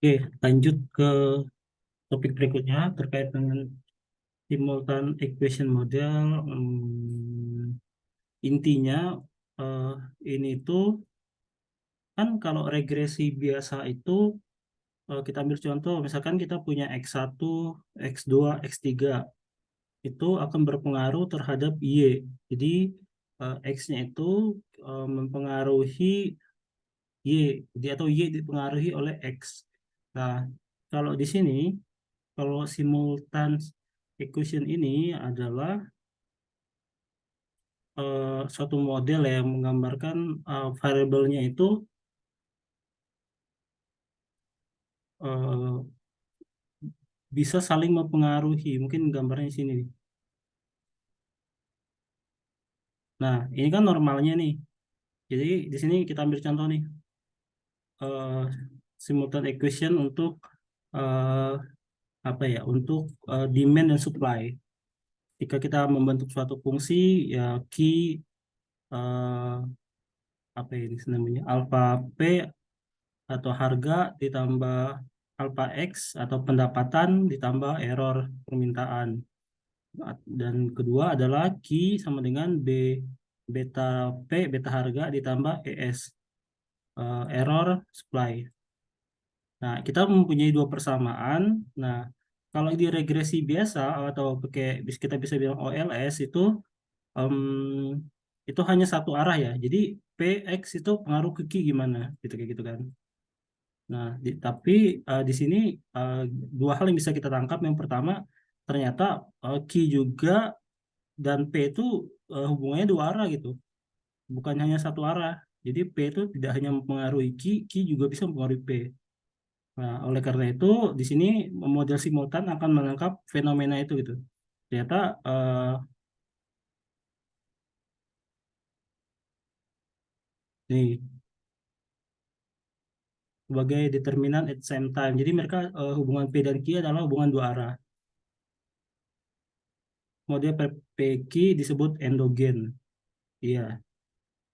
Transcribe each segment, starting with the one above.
Oke, lanjut ke topik berikutnya terkait dengan simultan equation model. Intinya eh, ini tuh kan kalau regresi biasa itu kita ambil contoh, misalkan kita punya X1, X2, X3 itu akan berpengaruh terhadap Y. Jadi X-nya itu mempengaruhi Y, jadi atau Y dipengaruhi oleh X. Nah, kalau di sini, kalau simultan equation ini adalah suatu model yang menggambarkan variabelnya itu eh, bisa saling mempengaruhi. Mungkin gambarnya di sini nih. Nah, ini kan normalnya nih. Jadi di sini kita ambil contoh nih, eh, simultan equation untuk eh, apa ya? Untuk demand dan supply. Jika kita membentuk suatu fungsi, ya eh, apa ini namanya alpha p atau harga ditambah alpha x atau pendapatan ditambah error permintaan. Dan kedua adalah Q sama dengan B beta P beta harga ditambah ES error supply. Nah, kita mempunyai dua persamaan. Nah, kalau di regresi biasa atau pakai kita bisa bilang OLS em, itu hanya satu arah ya. Jadi PX itu pengaruh ke Q gimana gitu kayak gitu kan. Nah, tapi di sini eh, dua hal yang bisa kita tangkap. Yang pertama, ternyata Q juga dan P itu hubungannya dua arah gitu, bukan hanya satu arah. Jadi P itu tidak hanya mempengaruhi Q juga bisa mempengaruhi P. Nah, oleh karena itu di sini model simultan akan menangkap fenomena itu gitu. Ternyata nih sebagai determinan at same time. Jadi mereka hubungan P dan Q adalah hubungan dua arah. Model PQ disebut endogen. Iya.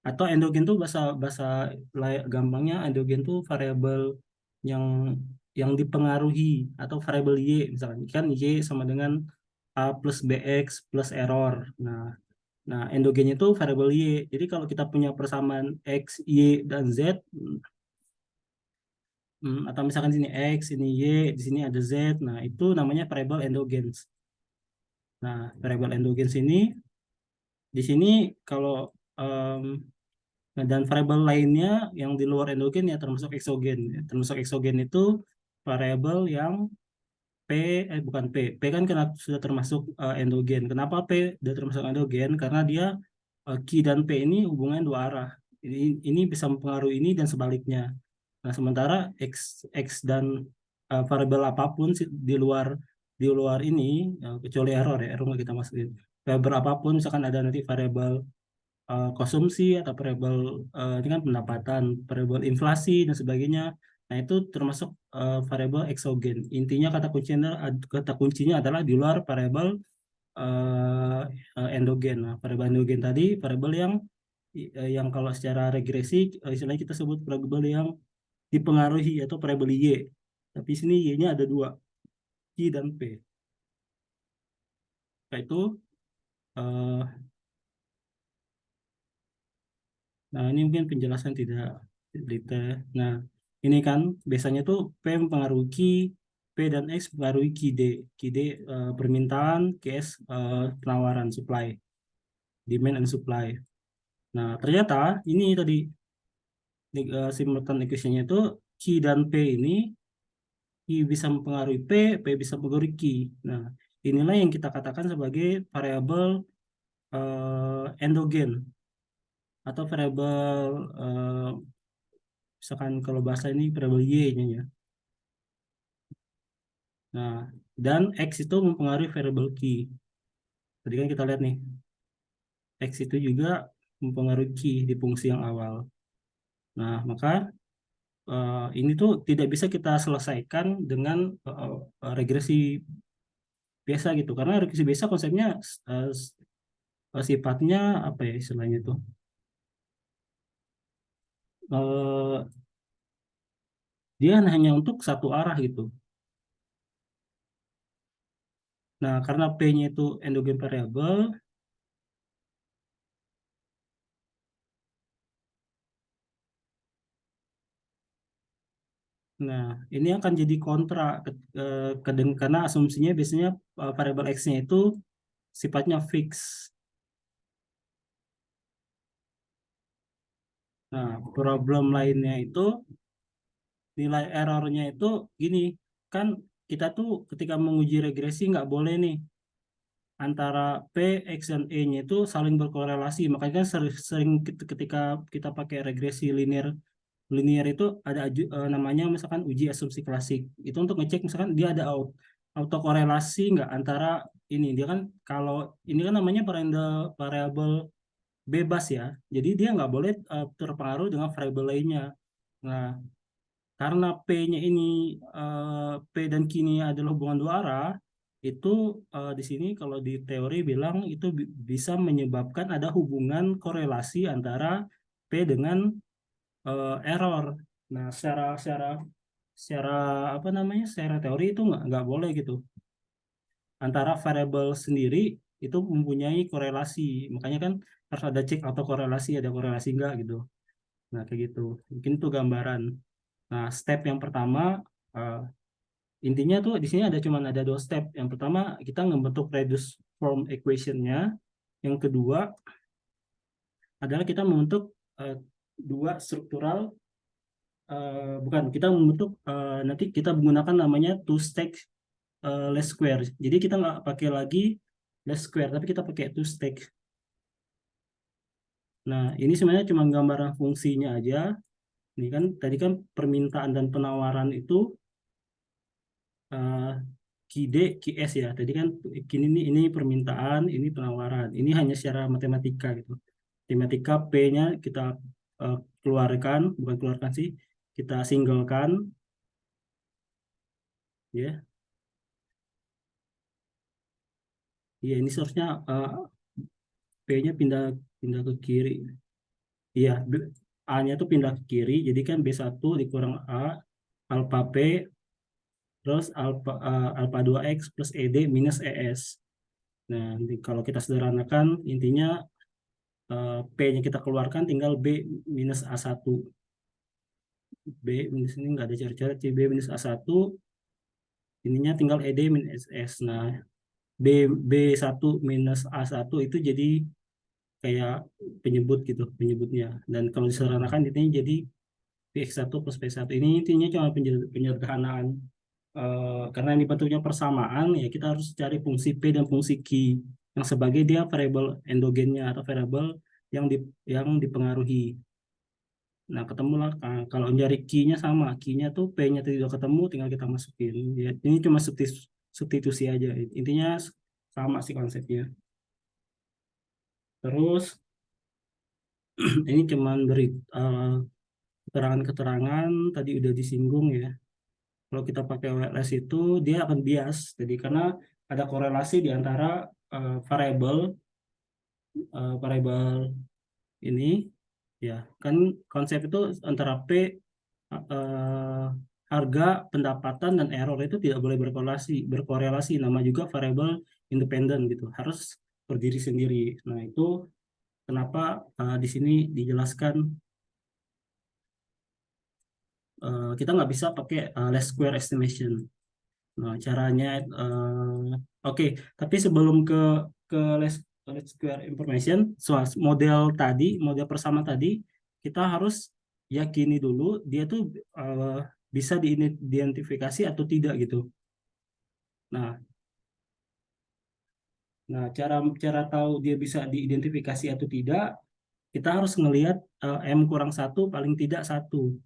Atau endogen tuh bahasa bahasa gampangnya endogen tuh variabel yang dipengaruhi atau variabel Y misalkan kan Y sama dengan A plus BX plus error. Nah, endogennya itu variabel Y. Jadi kalau kita punya persamaan X, Y, dan Z, atau misalkan di sini X, ini Y, di sini ada Z, nah itu namanya variabel endogens. Nah, variabel endogens ini di sini kalau em, nah, dan variabel lainnya yang di luar endogen ya termasuk eksogen. Ya. Termasuk eksogen itu variabel yang P, bukan P kan kena, sudah termasuk endogen. Kenapa P sudah termasuk endogen? Karena dia Q dan P ini hubungannya dua arah. Ini bisa mempengaruhi ini dan sebaliknya. Nah, sementara X dan variabel apapun di luar ini, kecuali error ya, error nggak kita masukin. Variabel apapun, misalkan ada nanti variabel konsumsi atau variabel ini kan pendapatan, variabel inflasi dan sebagainya. Nah, itu termasuk variabel eksogen. Intinya kata kuncinya adalah di luar variabel eh, endogen. Nah, variabel endogen tadi variabel yang kalau secara regresi istilahnya kita sebut variabel yang dipengaruhi atau variabel Y. Tapi sini Y-nya ada dua, Q dan P. Nah, itu eh, nah, ini mungkin penjelasan tidak detail. Nah, ini kan biasanya tuh P mempengaruhi Q, P dan X mempengaruhi QD. QD permintaan, QS penawaran, supply, demand and supply. Nah, ternyata ini tadi simultan equation-nya itu Q dan P ini, Q bisa mempengaruhi P bisa mempengaruhi Q. Nah, inilah yang kita katakan sebagai variabel endogen atau variabel misalkan kalau bahasa ini variabel Y-nya ya. Nah, dan X itu mempengaruhi variabel Q. Tadi kan kita lihat nih, X itu juga mempengaruhi Q di fungsi yang awal. Nah, maka ini tuh tidak bisa kita selesaikan dengan regresi biasa gitu. Karena regresi biasa konsepnya eh, sifatnya apa ya istilahnya itu? Eh, dia hanya untuk satu arah gitu. Nah, karena P-nya itu endogen variable, nah ini akan jadi kontra karena asumsinya biasanya variabel X-nya itu sifatnya fix. Nah, problem lainnya itu nilai errornya itu gini, kan kita tuh ketika menguji regresi nggak boleh nih antara P, X, dan E-nya itu saling berkorelasi. Makanya kan sering ketika kita pakai regresi linear linear itu ada namanya misalkan uji asumsi klasik. Itu untuk ngecek misalkan dia ada autokorelasi nggak antara ini. Dia kan kalau ini kan namanya variabel bebas ya. Jadi dia nggak boleh terpengaruh dengan variabel lainnya. Nah, karena P-nya ini P dan Q ini adalah hubungan dua arah, itu di sini kalau di teori bilang itu bisa menyebabkan ada hubungan korelasi antara P dengan error. Nah, secara secara secara apa namanya? Secara teori itu nggak boleh gitu. Antara variabel sendiri itu mempunyai korelasi. Makanya kan harus ada cek atau korelasi, ada korelasi nggak gitu. Nah, kayak gitu. Mungkin itu gambaran. Nah, step yang pertama eh, intinya tuh di sini ada dua step. Yang pertama kita membentuk reduce form equation-nya. Yang kedua adalah kita membentuk eh, dua struktural bukan kita membentuk nanti kita menggunakan namanya two stack least square. Jadi kita nggak pakai lagi least square tapi kita pakai two stack. Nah, ini sebenarnya cuma gambaran fungsinya aja. Ini kan tadi kan permintaan dan penawaran itu eh, QD, QS ya. Tadi kan ini permintaan, ini penawaran. Ini hanya secara matematika gitu. Matematika P-nya kita keluarkan, bukan keluarkan sih, kita singlekan ya. Iya, ini seharusnya P-nya pindah pindah ke kiri. Iya, A-nya tuh pindah ke kiri, jadi kan B1 dikurang A, alpha P, terus alpha 2X plus ED minus ES. Nah, kalau kita sederhanakan, intinya P-nya kita keluarkan, tinggal B minus A1. B minus ini nggak ada cara-cara, B minus A1, ininya tinggal ED minus S. Nah, B, B1 minus A1 itu jadi kayak penyebut gitu, penyebutnya. Dan kalau disederhanakan, intinya jadi Px1 plus P1. Ini intinya cuma penyederhanaan. Karena ini bentuknya persamaan, ya kita harus cari fungsi P dan fungsi Q yang sebagai dia variabel endogennya atau variabel yang yang dipengaruhi. Nah, ketemulah kalau nyari key-nya sama, key-nya tuh P-nya tidak ketemu, tinggal kita masukin. Ya, ini cuma substitusi aja. Intinya sama sih konsepnya. Terus ini cuman beri keterangan-keterangan tadi udah disinggung ya. Kalau kita pakai WLS itu dia akan bias. Jadi karena ada korelasi di antara variabel variabel ini ya kan konsep itu antara P eh, harga pendapatan dan error itu tidak boleh berkorelasi nama juga variabel independen gitu harus berdiri sendiri. Nah itu kenapa di sini dijelaskan kita nggak bisa pakai least square estimation. Nah, caranya oke, tapi sebelum ke least square information, soal model persama tadi, kita harus yakini dulu dia tuh bisa diidentifikasi atau tidak gitu. Nah, cara cara tahu dia bisa diidentifikasi atau tidak, kita harus ngelihat M kurang satu paling tidak satu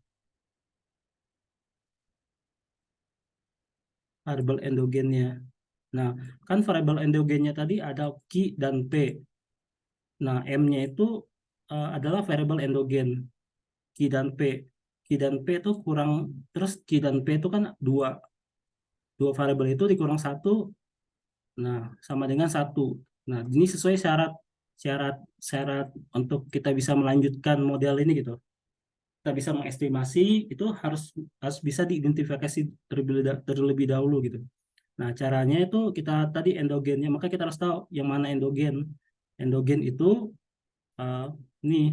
variabel endogennya. Nah, kan variabel endogennya tadi ada Q dan P. Nah, M-nya itu adalah variabel endogen, Q dan P. Q dan P itu kurang, terus Q dan P itu kan dua variabel itu dikurang satu, nah sama dengan satu. Nah, ini sesuai syarat syarat syarat untuk kita bisa melanjutkan model ini gitu. kita bisa mengestimasi itu harus bisa diidentifikasi terlebih dahulu gitu. Nah, caranya itu kita tadi endogennya, maka kita harus tahu yang mana endogen. Endogen itu uh,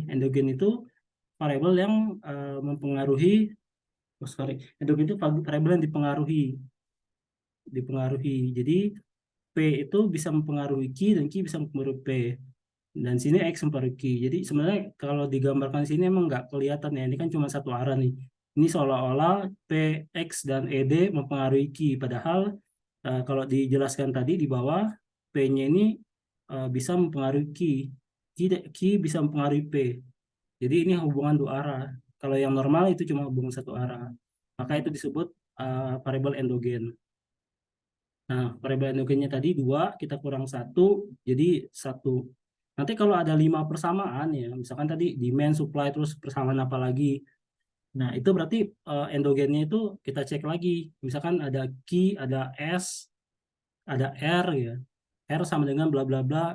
endogen itu variabel yang mempengaruhi, oh sorry, endogen itu variabel yang dipengaruhi. Jadi P itu bisa mempengaruhi Q dan Q bisa mempengaruhi P. Dan sini X mempengaruhi Q. Jadi sebenarnya kalau digambarkan di sini emang nggak kelihatan ya. Ini kan cuma satu arah nih. Ini seolah-olah P, X, dan ED mempengaruhi Q. Padahal kalau dijelaskan tadi di bawah, P-nya ini bisa mempengaruhi Q. Q bisa mempengaruhi P. Jadi ini hubungan dua arah. Kalau yang normal itu cuma hubungan satu arah. Maka itu disebut variabel endogen. Nah, variabel endogennya tadi dua, kita kurang satu, jadi satu. Nanti kalau ada 5 persamaan ya, misalkan tadi demand, supply, terus persamaan apa lagi. Nah, itu berarti endogennya itu kita cek lagi. Misalkan ada Q, ada S, ada R ya. R sama dengan bla bla bla,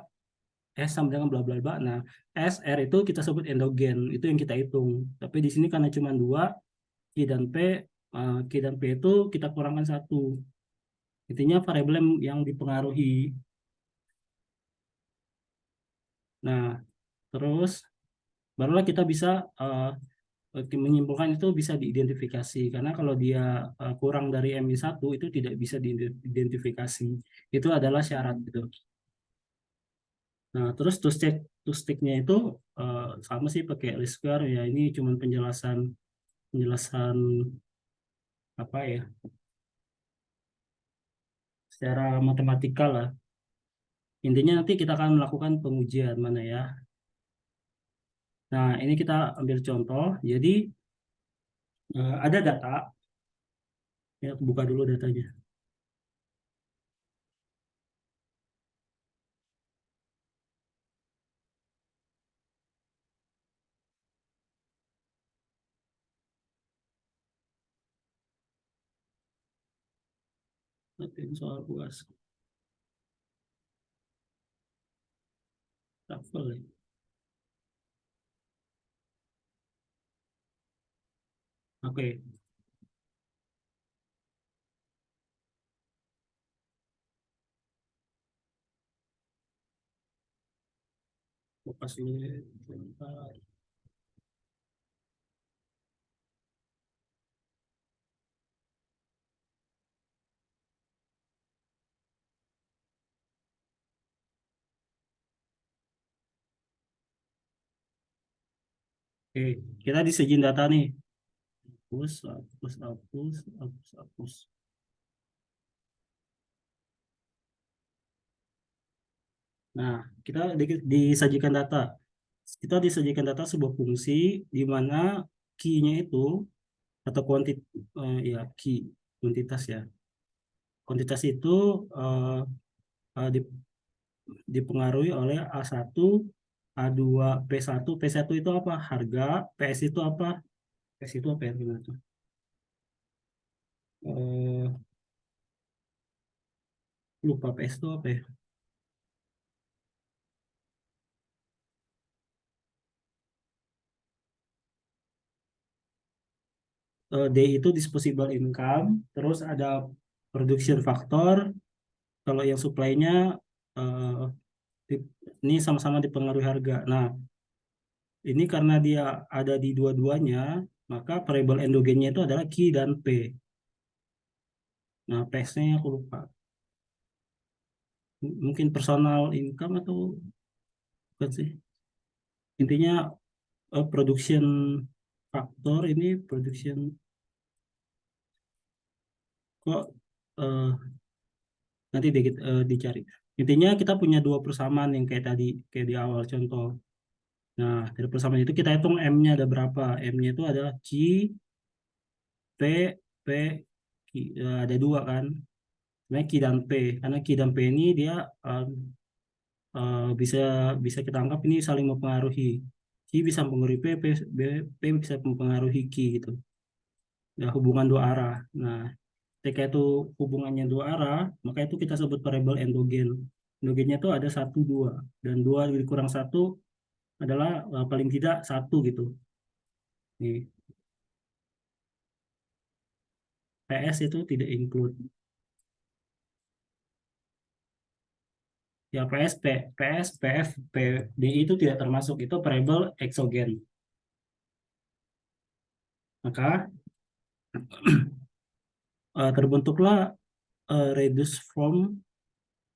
S sama dengan bla bla bla. Nah, S, R itu kita sebut endogen, itu yang kita hitung. Tapi di sini karena cuma dua, Q dan P itu kita kurangkan satu. Intinya variabel yang dipengaruhi. Nah, terus barulah kita bisa menyimpulkan itu bisa diidentifikasi. Karena kalau dia kurang dari MI1 itu tidak bisa diidentifikasi. Itu adalah syarat gitu. Nah, terus to stick-nya itu sama sih pakai least square ya. Ini cuma penjelasan penjelasan apa ya? Secara matematikal lah. Intinya nanti kita akan melakukan pengujian mana ya. Nah, ini kita ambil contoh. Jadi ada data, ya aku buka dulu datanya. Oke, soal UAS. Shuffle ya. Oke, buka dulu ya. Bentar. Oke, kita disejin data nih. Hapus, hapus, hapus, hapus, hapus. Nah, kita disajikan data. Kita disajikan data sebuah fungsi di mana key-nya itu atau ya key kuantitas ya. Kuantitas itu eh, eh, di- dipengaruhi oleh A1, A2, P1. P1 itu apa? Harga. PS itu apa? PS itu apa ya? Gimana tuh? Eh, lupa PS itu apa ya? D itu disposable income, terus ada production factor, kalau yang supply-nya eh, ini sama-sama dipengaruhi harga. Nah, ini karena dia ada di dua-duanya, maka variable endogennya itu adalah Q dan P. Nah, PS-nya aku lupa. Mungkin personal income atau bukan sih. Intinya production factor ini production kok eh, nanti dicari. Intinya kita punya dua persamaan yang kayak tadi, kayak di awal contoh. Nah, dari persamaan itu kita hitung M-nya ada berapa. M-nya itu adalah Q, P, P, Q. Ada dua kan. Sebenarnya Q dan P. Karena Q dan P ini dia bisa bisa kita anggap ini saling mempengaruhi. Q bisa mempengaruhi P bisa mempengaruhi Q gitu. Ya, hubungan dua arah. Nah, ketika itu hubungannya dua arah, maka itu kita sebut variabel endogen. Endogennya itu ada satu, dua. Dan dua dikurang satu adalah paling tidak satu gitu. Nih, PS itu tidak include. Ya PS, PF, PDI itu tidak termasuk, itu variable exogen. Maka terbentuklah reduced form.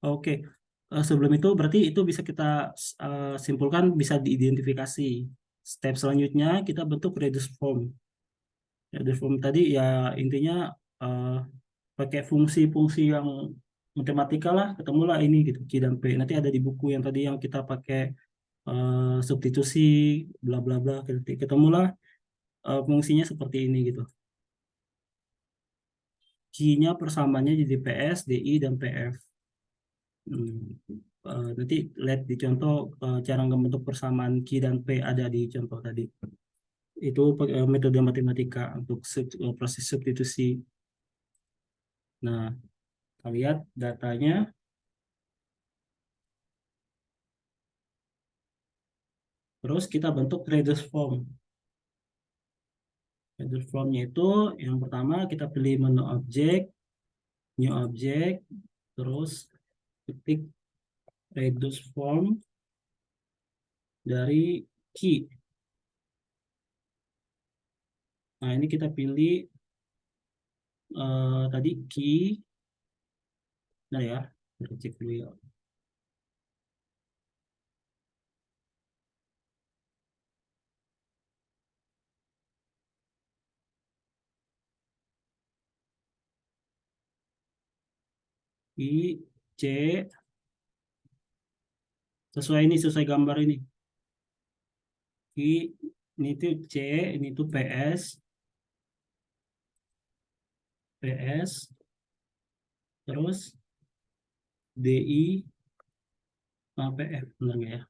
Oke. Sebelum itu berarti itu bisa kita simpulkan, bisa diidentifikasi. Step selanjutnya kita bentuk reduced form. Reduced form tadi ya intinya eh, pakai fungsi-fungsi yang matematika lah, ketemulah ini gitu, Q dan P. Nanti ada di buku yang tadi yang kita pakai substitusi bla bla bla, ketemulah fungsinya seperti ini gitu. Q-nya persamaannya jadi PS, DI, dan PF. Hmm. Nanti lihat di contoh cara membentuk persamaan Q dan P ada di contoh tadi. Itu metode matematika untuk proses substitusi. Nah, kita lihat datanya. Terus kita bentuk reduced form. Reduced formnya itu yang pertama kita pilih menu objek, new object, terus ketik reduced form dari key. Nah, ini kita pilih tadi key. Nah ya, kita cek dulu ya. I, C, sesuai ini, sesuai gambar ini. I, ini tuh C, ini tuh PS, PS, terus DI, PF, benar nggak ya?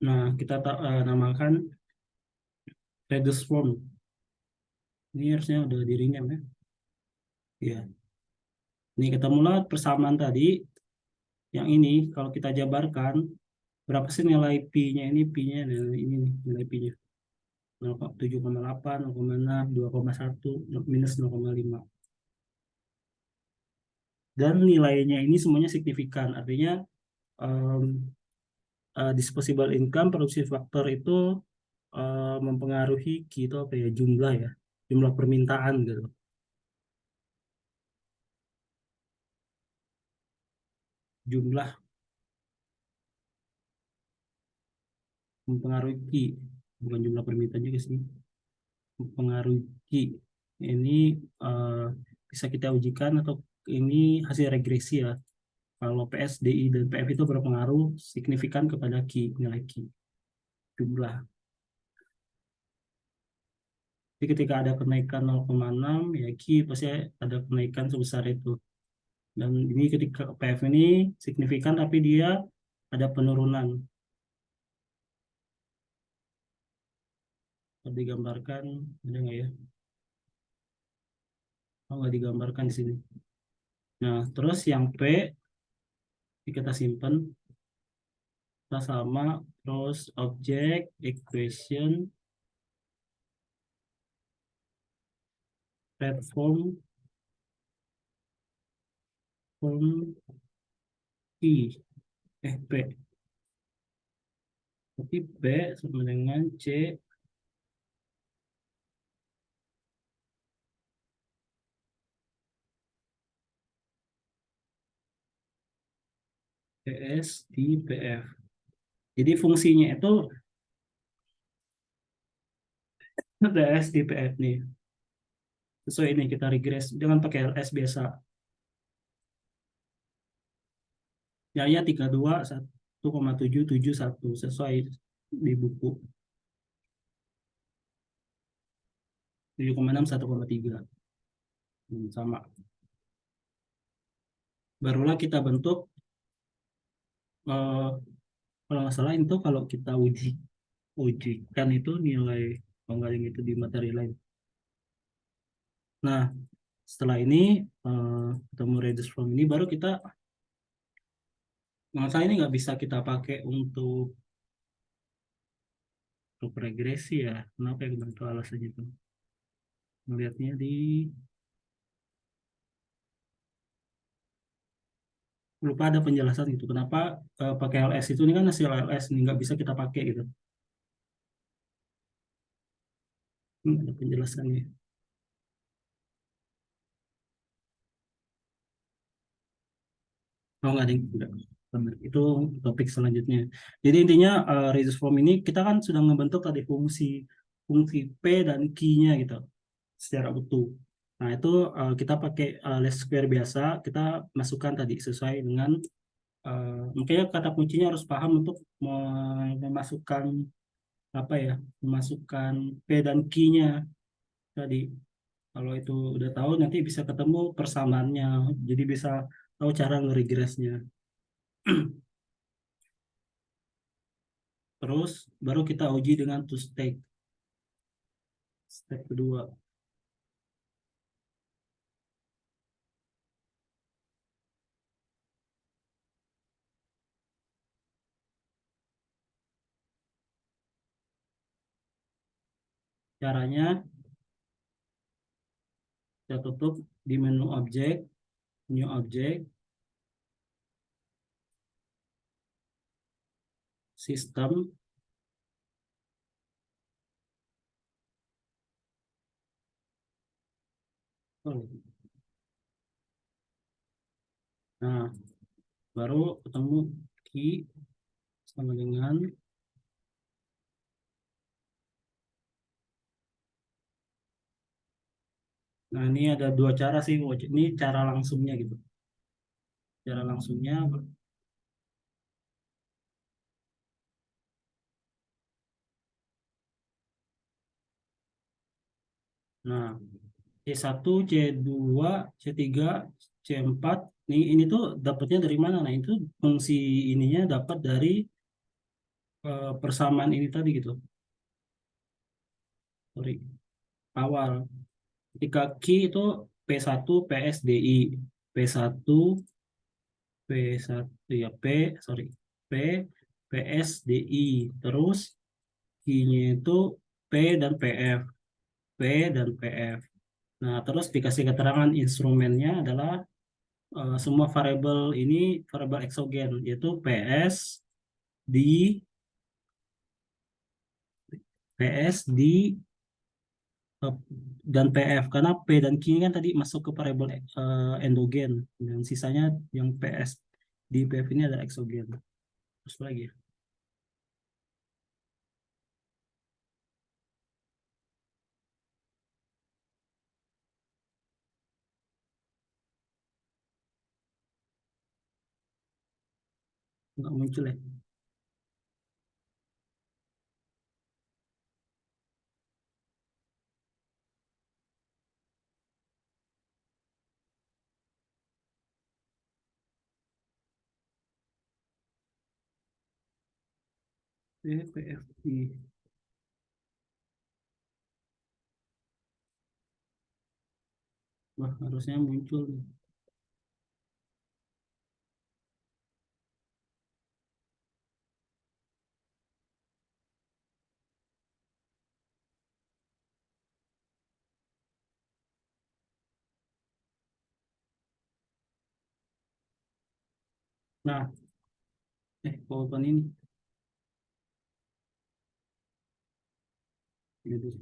Nah, kita namakan reduced form. Ini harusnya udah dirinya ya. Ya, ini ketemulah persamaan tadi. Yang ini kalau kita jabarkan berapa sih nilai pi-nya ini? Pi-nya ini nih, nilai pi-nya 7,8, 0,6, 2,1, minus 0,5. Dan nilainya ini semuanya signifikan. Artinya um, disposable income, produksi faktor itu mempengaruhi gitu apa ya, jumlah ya, jumlah permintaan gitu. Jumlah mempengaruhi, bukan jumlah permintaan juga sih, mempengaruhi. Ini eh, bisa kita ujikan atau ini hasil regresi ya. Kalau PSDI dan PF itu berpengaruh signifikan kepada Q, nilai Q, jumlah. Jadi ketika ada kenaikan 0,6, ya Q pasti ada kenaikan sebesar itu. Dan ini ketika PF ini signifikan tapi dia ada penurunan. Kalau digambarkan, ada nggak ya? Oh, nggak digambarkan di sini. Nah, terus yang P, ini kita simpan, kita sama, terus objek, equation, platform, form, I, P. Tapi B sama dengan C, PS di PF. Jadi fungsinya itu PS di PF nih. Sesuai ini kita regres, jangan pakai LS biasa. Ya, ya 32, 1,771 sesuai di buku. 7,6, 1,3. Sama. Barulah kita bentuk, eh, kalau nggak salah itu kalau kita ujikan itu nilai, kalau nggak yang itu di materi lain. Nah, setelah ini ketemu reduce from ini, baru kita Masa ini nggak bisa kita pakai untuk regresi ya. Kenapa yang bentuk alasannya itu? Melihatnya di lupa ada penjelasan gitu. Kenapa pakai LS itu ini kan hasil LS ini nggak bisa kita pakai gitu. Ada penjelasannya. Oh nggak ada yang enggak. Benar. Itu topik selanjutnya. Jadi intinya resource form ini kita kan sudah membentuk tadi fungsi fungsi P dan Q-nya gitu secara utuh. Nah itu kita pakai least square biasa kita masukkan tadi sesuai dengan makanya kata kuncinya harus paham untuk memasukkan apa ya memasukkan P dan Q-nya tadi. Kalau itu udah tahu nanti bisa ketemu persamaannya. Jadi bisa tahu cara ngeregresnya. Terus baru kita uji dengan two stage. Step kedua. Caranya kita tutup di menu objek, new object, sistem. Nah, baru ketemu key sama dengan. Nah, ini ada dua cara sih. Ini cara langsungnya gitu. Cara langsungnya. Nah, C1, C2, C3, C4. Ini tuh dapatnya dari mana? Nah, itu fungsi ininya dapat dari persamaan ini tadi gitu. Sorry, awal. Ketika key itu P1 PSDI, P1 P1 ya P sorry P PSDI, terus key-nya itu P dan PF, P dan PF. Nah, terus dikasih keterangan instrumennya adalah semua variabel ini variabel eksogen yaitu PS di PS di eh, dan PF karena P dan Q kan tadi masuk ke variabel endogen dan sisanya yang PS di PF ini ada eksogen. Terus lagi ya. Nggak muncul ya. PFI. Wah, harusnya muncul nih. Nah, PowerPoint ini. Gitu.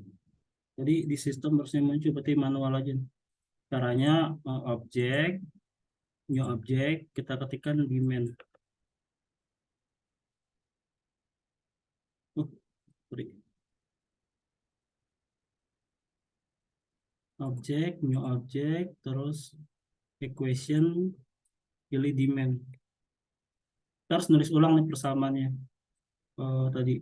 Jadi di sistem harusnya muncul berarti manual aja. Caranya objek, new objek, kita ketikkan di main. Sorry. Objek, new objek, terus equation, pilih demand. Kita harus nulis ulang nih persamaannya. Tadi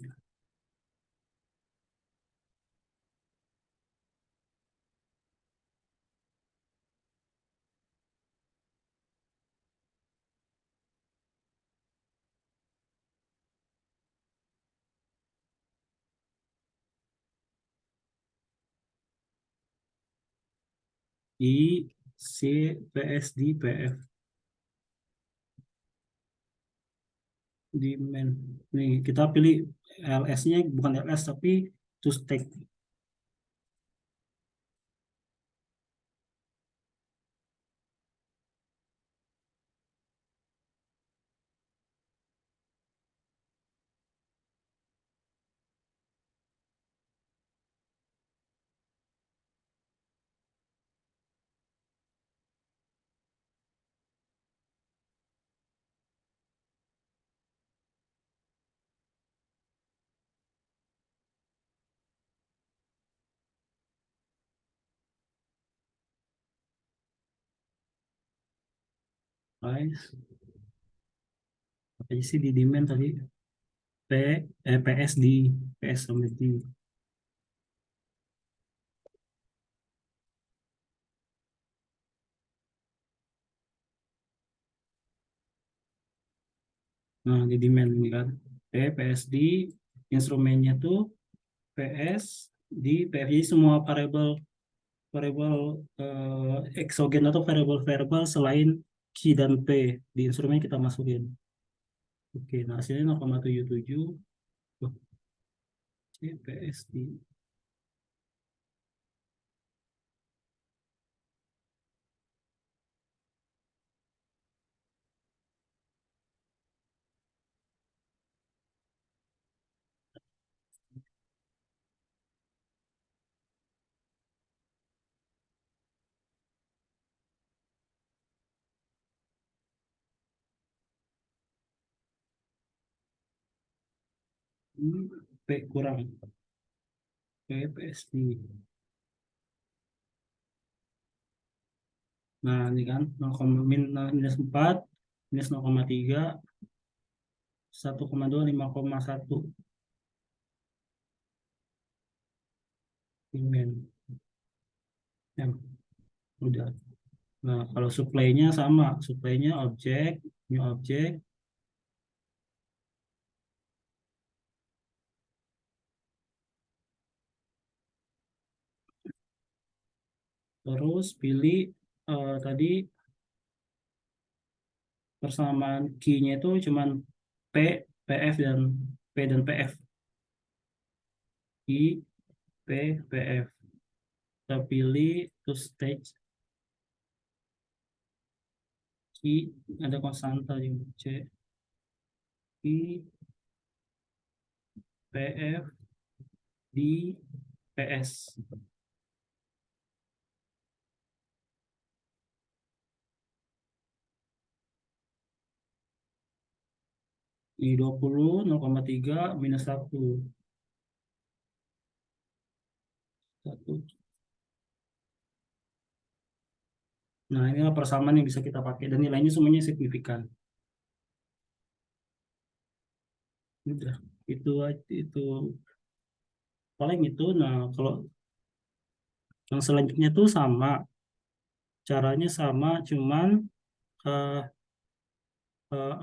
I C PS D PF. di main. Nih kita pilih ls-nya bukan ls tapi to stack. Guys, apa aja sih di demand tadi? P ps di ps sama di. Nah di demand ini kan ps di instrumennya tuh ps di ps. Jadi semua variabel variabel eksogen atau variabel-variabel selain Q dan P di instrumen kita masukin. Oke, nah hasilnya 0,77. Oh, CPSD ini P kurang PPSD. Nah, ini kan 0,-4 minus 0,3 1,2 5,1 Min. Ya, udah. Nah, kalau supply-nya sama, supply-nya objek, new objek, terus pilih tadi persamaan key-nya itu cuman P, PF dan P dan PF. I, P, PF. Kita pilih to stage key, ada konstanta di C, I, PF di PS. Di 20, 0,3 minus 1. 1. Nah, inilah persamaan yang bisa kita pakai dan nilainya semuanya signifikan. Udah, itu paling itu. Nah, kalau yang selanjutnya tuh sama, caranya sama, cuman eh,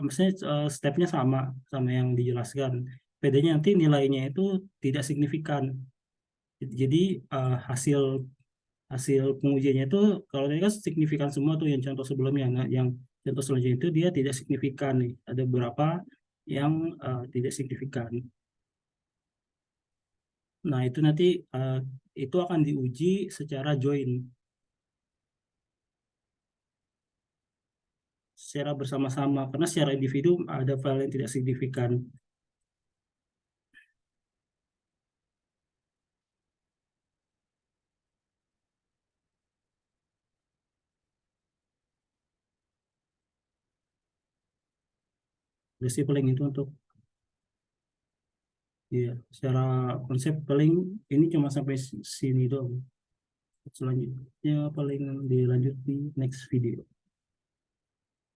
maksudnya stepnya sama sama yang dijelaskan. Bedanya nanti nilainya itu tidak signifikan. Jadi hasil hasil pengujiannya itu kalau tadi kan signifikan semua tuh yang contoh sebelumnya. Nah, yang contoh selanjutnya itu dia tidak signifikan nih. Ada beberapa yang tidak signifikan. Nah, itu nanti eh, itu akan diuji secara join, secara bersama-sama. Karena secara individu ada file yang tidak signifikan. Jadi paling itu untuk ya secara konsep paling ini cuma sampai sini dong. Selanjutnya paling dilanjut di next video.